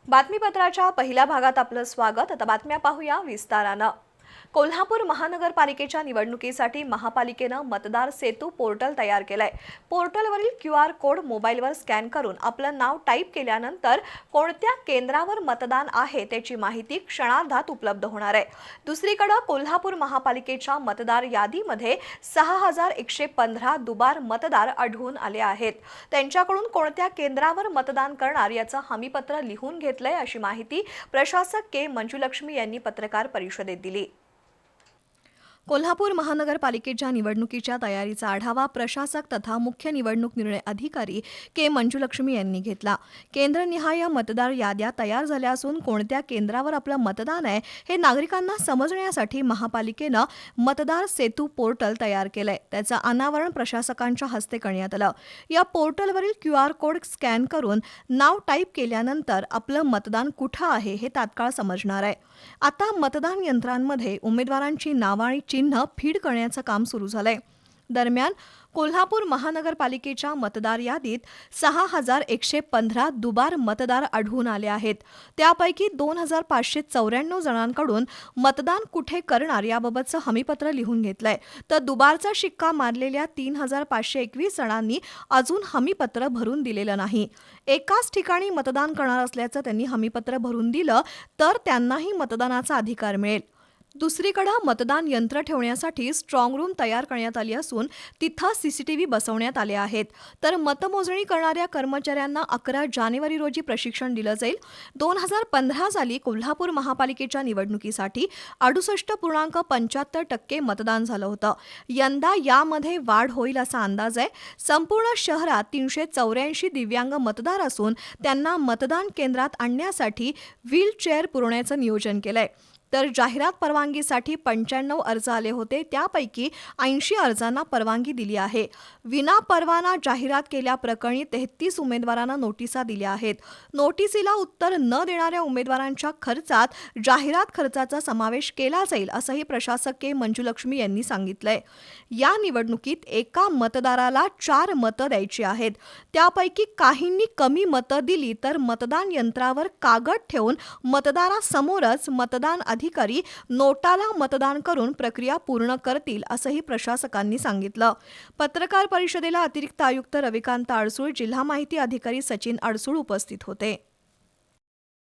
बातमीपत्राच्या पहिल्या भागात आपलं स्वागत। आता बातम्या पाहूया विस्तारानं। कोल्हापूर महानगरपालिकेच्या निवडणुकीसाठी महापालिकेनं मतदार सेतू पोर्टल तयार केलंय। पोर्टलवरील QR कोड मोबाईलवर स्कॅन करून आपलं नाव टाईप केल्यानंतर कोणत्या केंद्रावर मतदान आहे त्याची माहिती क्षणार्धात उपलब्ध होणार आहे। दुसरीकडे कोल्हापूर महापालिकेच्या मतदार यादीमध्ये 6115 दुबार मतदार आढळून आले आहेत। त्यांच्याकडून कोणत्या केंद्रावर मतदान करणार याचं हमीपत्र लिहून घेतलंय अशी माहिती प्रशासक के मंजुलक्ष्मी यांनी पत्रकार परिषदेत दिली। कोल्हापूर महानगरपालिकेच्या निवडणुकीच्या तयारीचा आढावा प्रशासक तथा मुख्य निवडणूक निर्णय अधिकारी के मंजुलक्ष्मी यांनी घेतला। केंद्रनिहाय मतदार याद्या तयार झाल्या असून कोणत्या केंद्रावर आपलं मतदान आहे हे नागरिकांना समजण्यासाठी महापालिकेनं मतदार सेतू पोर्टल तयार केलंय। त्याचं अनावरण प्रशासकांच्या हस्ते करण्यात आलं। या पोर्टलवरील QR कोड स्कॅन करून नाव टाईप केल्यानंतर आपलं मतदान कुठं आहे हे तात्काळ समजणार आहे। आता मतदान यंत्रांमध्ये उमेदवारांची नावं आणि चिन्ह फीड करण्याचं काम सुरू झालंय। दरम्यान कोल्हापूर महानगरपालिकेच्या मतदार यादीत 6115 दुबार मतदार आढळून आले आहेत। त्यापैकी 2594 जणांकडून मतदान कुठे करणार याबाबतचं हमीपत्र लिहून घेतलंय, तर दुबारचा शिक्का मारलेल्या 3521 जणांनी अजून हमीपत्र भरून दिलेलं नाही। एकाच ठिकाणी मतदान करणार असल्याचं त्यांनी हमीपत्र भरून दिलं तर त्यांनाही मतदानाचा अधिकार मिळेल। दुसरीकडे मतदान यंत्र ठेवण्यासाठी स्ट्रॉंग रूम तयार करण्यात आली असून तिथं CCTV बसवण्यात आले आहेत। तर मतमोजणी करणाऱ्या कर्मचाऱ्यांना 11 जानेवारी रोजी प्रशिक्षण दिलं जाईल। 2015 साली कोल्हापूर महापालिकेच्या निवडणुकीसाठी 68.75% मतदान झालं होतं। यंदा यामध्ये वाढ होईल असा अंदाज आहे। संपूर्ण शहरात 384 दिव्यांग मतदार असून त्यांना मतदान केंद्रात आणण्यासाठी व्हीलचेअर पुरवण्याचं नियोजन केलंय। तर जाहिरात परवानगीसाठी 95 अर्ज आले होते, त्यापैकी 80 अर्जांना परवानगी दिली आहे। विना परवाना जाहिरात केल्याप्रकरणी 33 उमेदवारांना नोटिसा दिल्या आहेत। नोटिसीला उत्तर न देणाऱ्या उमेदवारांच्या खर्चात जाहिरात खर्चाचा समावेश केला जाईल असंही प्रशासक के मंजुलक्ष्मी यांनी सांगितलंय। या निवडणुकीत एका मतदाराला 4 मतं द्यायची आहेत। त्यापैकी काहींनी कमी मतं दिली तर मतदान यंत्रावर कागद ठेवून मतदारासमोरच मतदान अधिकारी नोटाला मतदान करून प्रक्रिया पूर्ण करतील असंही प्रशासकांनी सांगितलं। पत्रकार परिषदेला अतिरिक्त आयुक्त रविकांत अडसूळ, जिल्हा माहिती अधिकारी सचिन अडसूळ उपस्थित होते।